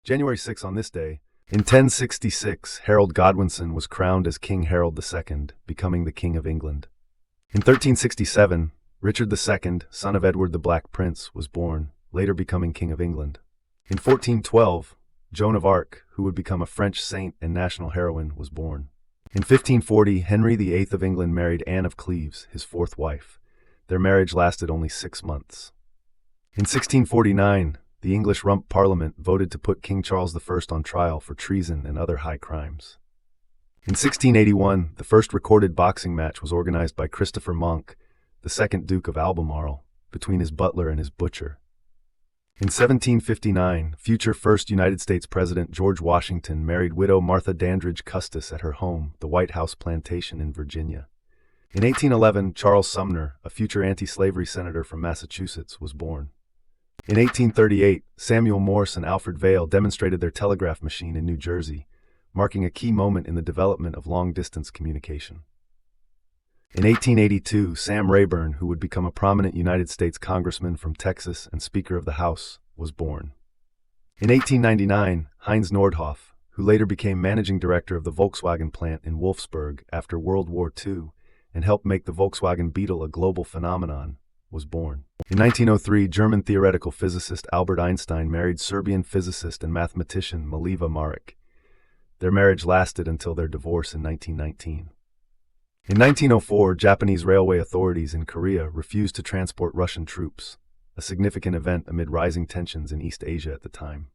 January 6 on this day, in 1066, Harold Godwinson was crowned as King Harold II, becoming the King of England. In 1367, Richard II, son of Edward the Black Prince, was born, later becoming King of England. In 1412, Joan of Arc, who would become a French saint and national heroine, was born. In 1540, Henry VIII of England married Anne of Cleves, his fourth wife. Their marriage lasted only 6 months. In 1649, the English Rump Parliament voted to put King Charles I on trial for treason and other high crimes. In 1681, the first recorded boxing match was organized by Christopher Monk, the second Duke of Albemarle, between his butler and his butcher. In 1759, future first United States President George Washington married widow Martha Dandridge Custis at her home, the White House Plantation in Virginia. In 1811, Charles Sumner, a future anti-slavery senator from Massachusetts, was born. In 1838, Samuel Morse and Alfred Vail demonstrated their telegraph machine in New Jersey, marking a key moment in the development of long-distance communication. In 1882, Sam Rayburn, who would become a prominent United States congressman from Texas and Speaker of the House, was born. In 1899, Heinz Nordhoff, who later became managing director of the Volkswagen plant in Wolfsburg after World War II and helped make the Volkswagen Beetle a global phenomenon, was born. In 1903, German theoretical physicist Albert Einstein married Serbian physicist and mathematician Miliva Maric. Their marriage lasted until their divorce in 1919. In 1904, Japanese railway authorities in Korea refused to transport Russian troops, a significant event amid rising tensions in East Asia at the time.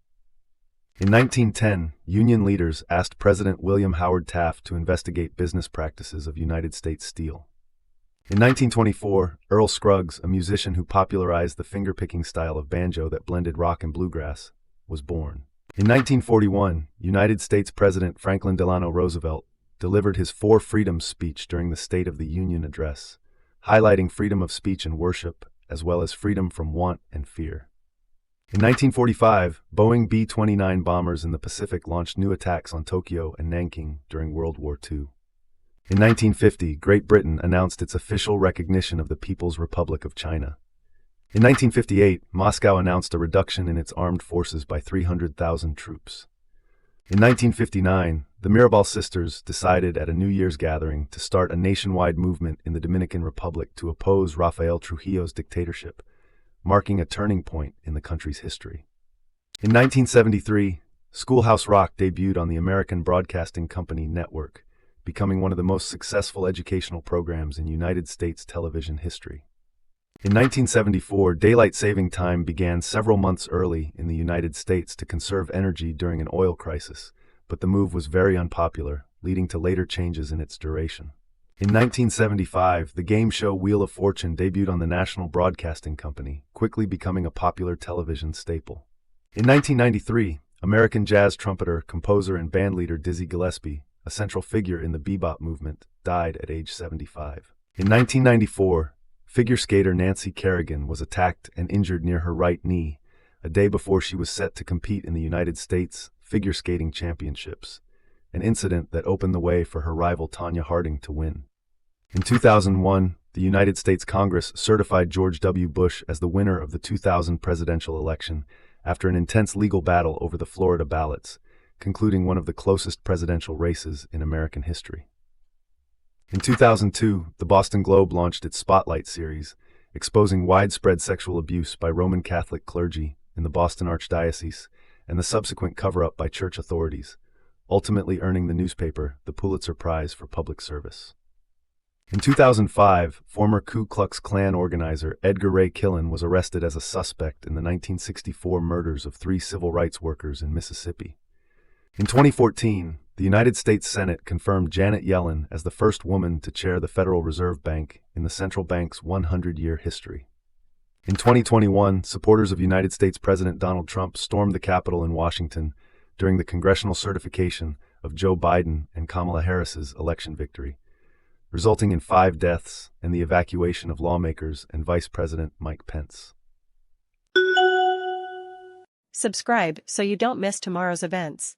In 1910, Union leaders asked President William Howard Taft to investigate business practices of United States Steel. In 1924, Earl Scruggs, a musician who popularized the finger-picking style of banjo that blended rock and bluegrass, was born. In 1941, United States President Franklin Delano Roosevelt delivered his Four Freedoms speech during the State of the Union address, highlighting freedom of speech and worship, as well as freedom from want and fear. In 1945, Boeing B-29 bombers in the Pacific launched new attacks on Tokyo and Nanking during World War II. In 1950, Great Britain announced its official recognition of the People's Republic of China. In 1958, Moscow announced a reduction in its armed forces by 300,000 troops. In 1959, the Mirabal sisters decided at a New Year's gathering to start a nationwide movement in the Dominican Republic to oppose Rafael Trujillo's dictatorship, marking a turning point in the country's history. In 1973, Schoolhouse Rock debuted on the American Broadcasting Company network, becoming one of the most successful educational programs in United States television history. In 1974, daylight saving time began several months early in the United States to conserve energy during an oil crisis, but the move was very unpopular, leading to later changes in its duration. In 1975, the game show Wheel of Fortune debuted on the National Broadcasting Company, quickly becoming a popular television staple. In 1993, American jazz trumpeter, composer, and bandleader Dizzy Gillespie, a central figure in the bebop movement, died at age 75. In 1994, figure skater Nancy Kerrigan was attacked and injured near her right knee, a day before she was set to compete in the United States Figure Skating Championships, an incident that opened the way for her rival Tonya Harding to win. In 2001, the United States Congress certified George W. Bush as the winner of the 2000 presidential election after an intense legal battle over the Florida ballots, concluding one of the closest presidential races in American history. In 2002, the Boston Globe launched its Spotlight series, exposing widespread sexual abuse by Roman Catholic clergy in the Boston Archdiocese and the subsequent cover-up by church authorities, ultimately earning the newspaper the Pulitzer Prize for Public Service. In 2005, former Ku Klux Klan organizer Edgar Ray Killen was arrested as a suspect in the 1964 murders of 3 civil rights workers in Mississippi. In 2014, the United States Senate confirmed Janet Yellen as the first woman to chair the Federal Reserve Bank in the central bank's 100-year history. In 2021, supporters of United States President Donald Trump stormed the Capitol in Washington during the congressional certification of Joe Biden and Kamala Harris's election victory, resulting in 5 deaths and the evacuation of lawmakers and Vice President Mike Pence. Subscribe so you don't miss tomorrow's events.